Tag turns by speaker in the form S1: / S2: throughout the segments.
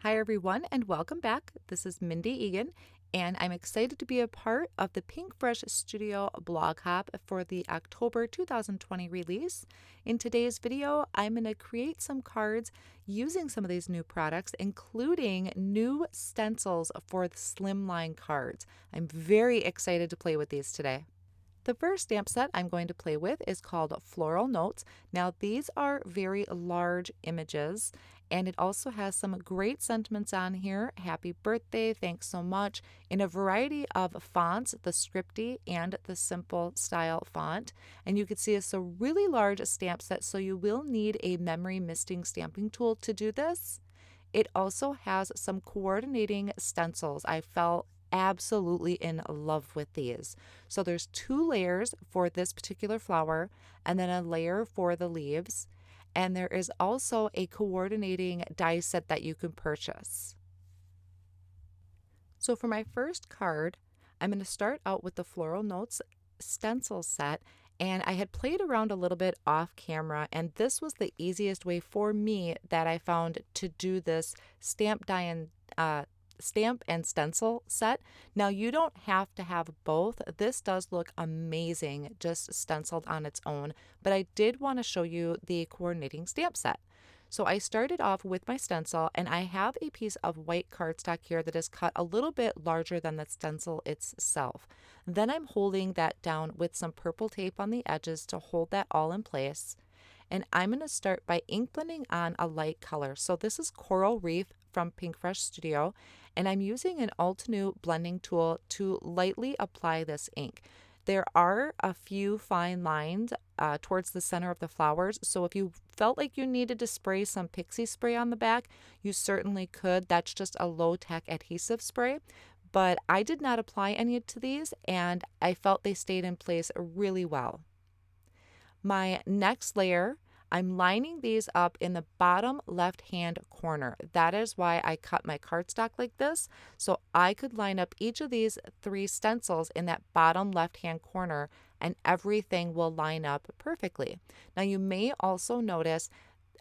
S1: Hi everyone and welcome back. This is Mindy Eggen and I'm excited to be a part of the Pinkfresh Studio blog hop for the October 2020 release. In today's video, I'm going to create some cards using some of these new products, including new stencils for the Slimline cards. I'm very excited to play with these today. The first stamp set I'm going to play with is called Floral Notes. Now these are very large images and it also has some great sentiments on here. Happy birthday, thanks so much, in a variety of fonts, the scripty and the simple style font. And you can see it's a really large stamp set, so you will need a memory misting stamping tool to do this. It also has some coordinating stencils. I felt absolutely in love with these. So there's 2 layers for this particular flower and then a layer for the leaves. And there is also a coordinating die set that you can purchase. So for my first card, I'm going to start out with the Floral Notes stencil set. And I had played around a little bit off camera, and this was the easiest way for me that I found to do this stamp and stencil set. Now you don't have to have both. This does look amazing just stenciled on its own, but I did want to show you the coordinating stamp set. So I started off with my stencil, and I have a piece of white cardstock here that is cut a little bit larger than the stencil itself. Then I'm holding that down with some purple tape on the edges to hold that all in place. And I'm going to start by ink blending on a light color. So this is Coral Reef from Pinkfresh Studio, and I'm using an Altenew blending tool to lightly apply this ink. There are a few fine lines towards the center of the flowers, so if you felt like you needed to spray some pixie spray on the back, you certainly could. That's just a low-tech adhesive spray, but I did not apply any to these, and I felt they stayed in place really well. My next layer, I'm lining these up in the bottom left-hand corner. That is why I cut my cardstock like this, so I could line up each of these 3 stencils in that bottom left-hand corner, and everything will line up perfectly. Now you may also notice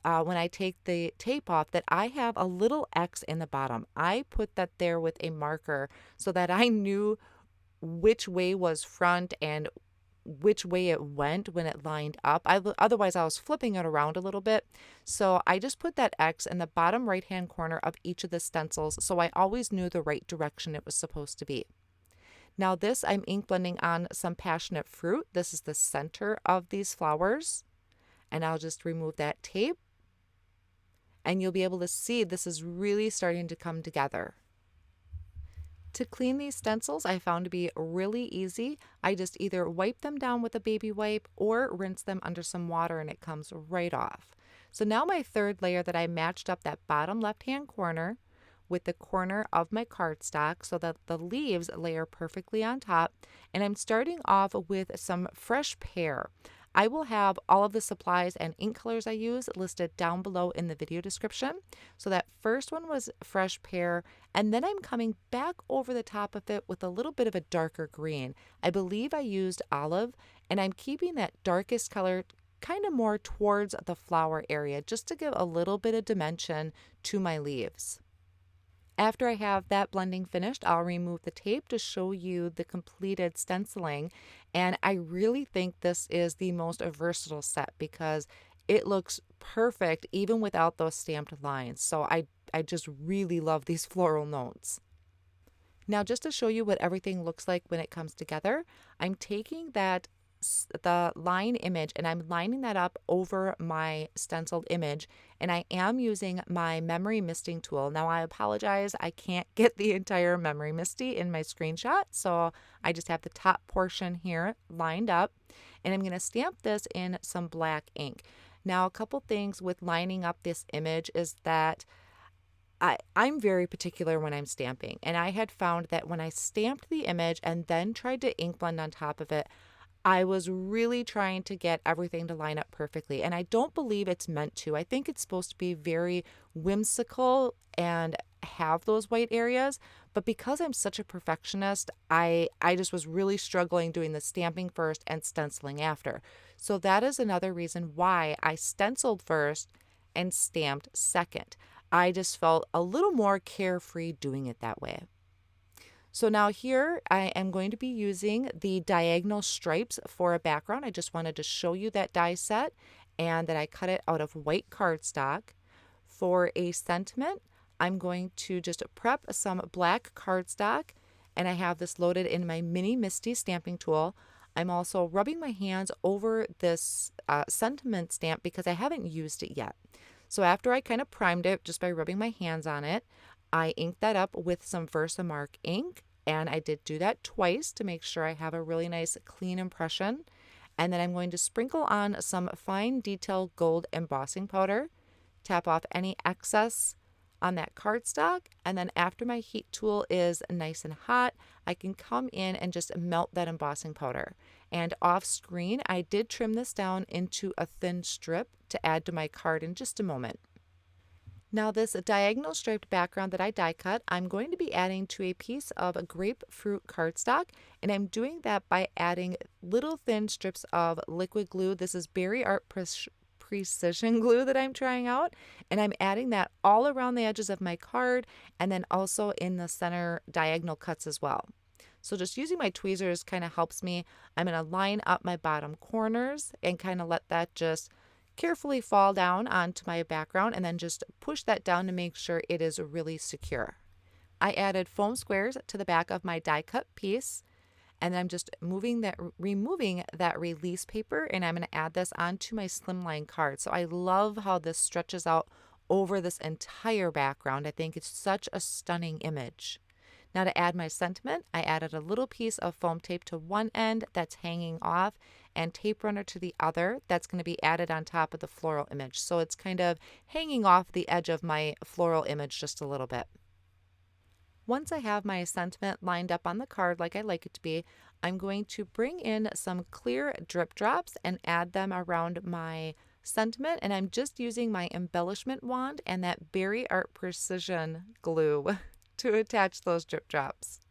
S1: when I take the tape off that I have a little X in the bottom. I put that there with a marker so that I knew which way was front and which way it went when it lined up. Otherwise, I was flipping it around a little bit. So I just put that X in the bottom right-hand corner of each of the stencils, so I always knew the right direction it was supposed to be. Now this, I'm ink blending on some passionate fruit. This is the center of these flowers. And I'll just remove that tape. And you'll be able to see this is really starting to come together. To clean these stencils, I found to be really easy. I just either wipe them down with a baby wipe or rinse them under some water and it comes right off. So now my third layer that I matched up that bottom left-hand corner with the corner of my cardstock so that the leaves layer perfectly on top. And I'm starting off with some fresh pear. I will have all of the supplies and ink colors I use listed down below in the video description. So that first one was fresh pear, and then I'm coming back over the top of it with a little bit of a darker green. I believe I used olive, and I'm keeping that darkest color kind of more towards the flower area just to give a little bit of dimension to my leaves. After I have that blending finished, I'll remove the tape to show you the completed stenciling. And I really think this is the most versatile set because it looks perfect even without those stamped lines. So I just really love these floral notes. Now, just to show you what everything looks like when it comes together, I'm taking the line image and I'm lining that up over my stenciled image, and I am using my memory misting tool. Now I apologize, I can't get the entire memory misty in my screenshot, so I just have the top portion here lined up, and I'm going to stamp this in some black ink. Now a couple things with lining up this image is that I'm very particular when I'm stamping, and I had found that when I stamped the image and then tried to ink blend on top of it, I was really trying to get everything to line up perfectly, and I don't believe it's meant to. I think it's supposed to be very whimsical and have those white areas, but because I'm such a perfectionist, I just was really struggling doing the stamping first and stenciling after. So that is another reason why I stenciled first and stamped second. I just felt a little more carefree doing it that way. So now here I am going to be using the diagonal stripes for a background. I just wanted to show you that die set and that I cut it out of white cardstock. For a sentiment, I'm going to just prep some black cardstock, and I have this loaded in my mini Misty stamping tool. I'm also rubbing my hands over this sentiment stamp because I haven't used it yet. So after I kind of primed it just by rubbing my hands on it, I inked that up with some Versamark ink, and I did do that twice to make sure I have a really nice clean impression. And then I'm going to sprinkle on some fine detail gold embossing powder, tap off any excess on that cardstock, and then after my heat tool is nice and hot, I can come in and just melt that embossing powder. And off screen, I did trim this down into a thin strip to add to my card in just a moment. Now this diagonal striped background that I die cut, I'm going to be adding to a piece of grapefruit cardstock, and I'm doing that by adding little thin strips of liquid glue. This is Berry Art Precision glue that I'm trying out, and I'm adding that all around the edges of my card and then also in the center diagonal cuts as well. So just using my tweezers kind of helps me. I'm going to line up my bottom corners and kind of let that just carefully fall down onto my background and then just push that down to make sure it is really secure. I added foam squares to the back of my die cut piece, and I'm just removing that release paper, and I'm going to add this onto my Slimline card. So I love how this stretches out over this entire background. I think it's such a stunning image. Now to add my sentiment, I added a little piece of foam tape to one end that's hanging off and tape runner to the other that's going to be added on top of the floral image. So it's kind of hanging off the edge of my floral image just a little bit. Once I have my sentiment lined up on the card like I like it to be, I'm going to bring in some clear drip drops and add them around my sentiment, and I'm just using my embellishment wand and that Berry Art Precision glue to attach those drip drops.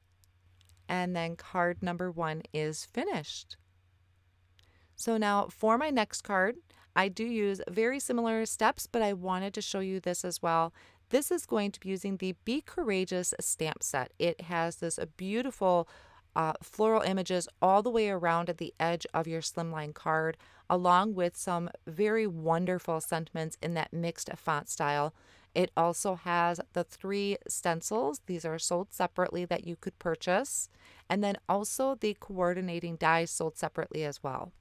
S1: And then card number 1 is finished. So now for my next card, I do use very similar steps, but I wanted to show you this as well. This is going to be using the Be Courageous stamp set. It has this beautiful floral images all the way around at the edge of your Slimline card, along with some very wonderful sentiments in that mixed font style. It also has the 3 stencils. These are sold separately that you could purchase. And then also the coordinating dies sold separately as well.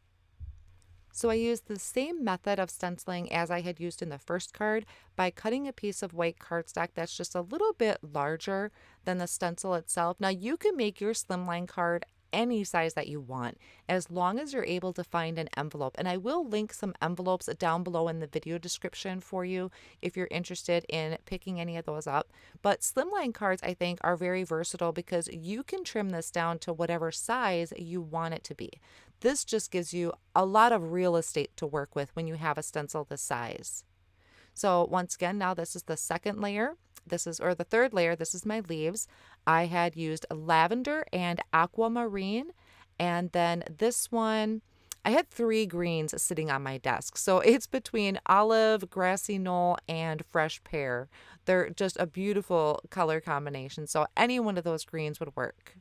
S1: So I used the same method of stenciling as I had used in the first card by cutting a piece of white cardstock that's just a little bit larger than the stencil itself. Now you can make your Slimline card any size that you want, as long as you're able to find an envelope. And I will link some envelopes down below in the video description for you if you're interested in picking any of those up. But Slimline cards, I think, are very versatile because you can trim this down to whatever size you want it to be. This just gives you a lot of real estate to work with when you have a stencil this size. So once again, now this is the second layer. The third layer. This is my leaves. I had used lavender and aquamarine, and then this one, I had 3 greens sitting on my desk. So it's between olive, grassy knoll, and fresh pear. They're just a beautiful color combination. So any one of those greens would work.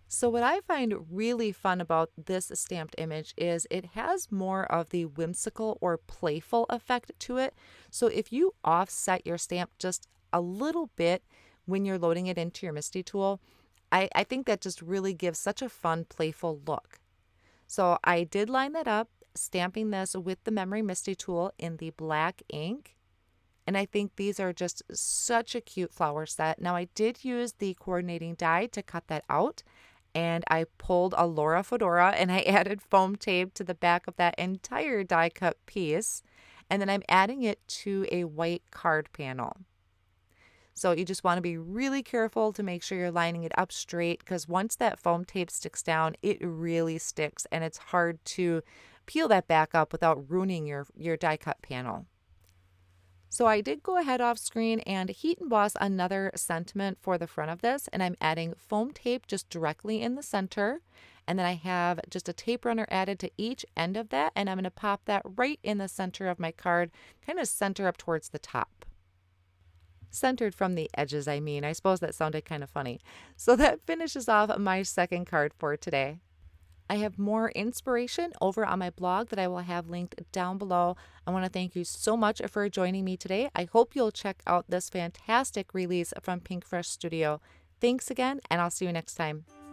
S1: So what I find really fun about this stamped image is it has more of the whimsical or playful effect to it. So if you offset your stamp just a little bit when you're loading it into your Misty tool, I think that just really gives such a fun, playful look. So I did line that up, stamping this with the Memory Misty tool in the black ink. And I think these are just such a cute flower set. Now I did use the coordinating die to cut that out. And I pulled a Laura Fedora and I added foam tape to the back of that entire die cut piece. And then I'm adding it to a white card panel. So you just want to be really careful to make sure you're lining it up straight, because once that foam tape sticks down, it really sticks and it's hard to peel that back up without ruining your die cut panel. So I did go ahead off screen and heat emboss another sentiment for the front of this, and I'm adding foam tape just directly in the center, and then I have just a tape runner added to each end of that, and I'm going to pop that right in the center of my card, kind of center up towards the top. Centered from the edges, I mean. I suppose that sounded kind of funny. So that finishes off my second card for today. I have more inspiration over on my blog that I will have linked down below. I want to thank you so much for joining me today. I hope you'll check out this fantastic release from Pinkfresh Studio. Thanks again, and I'll see you next time.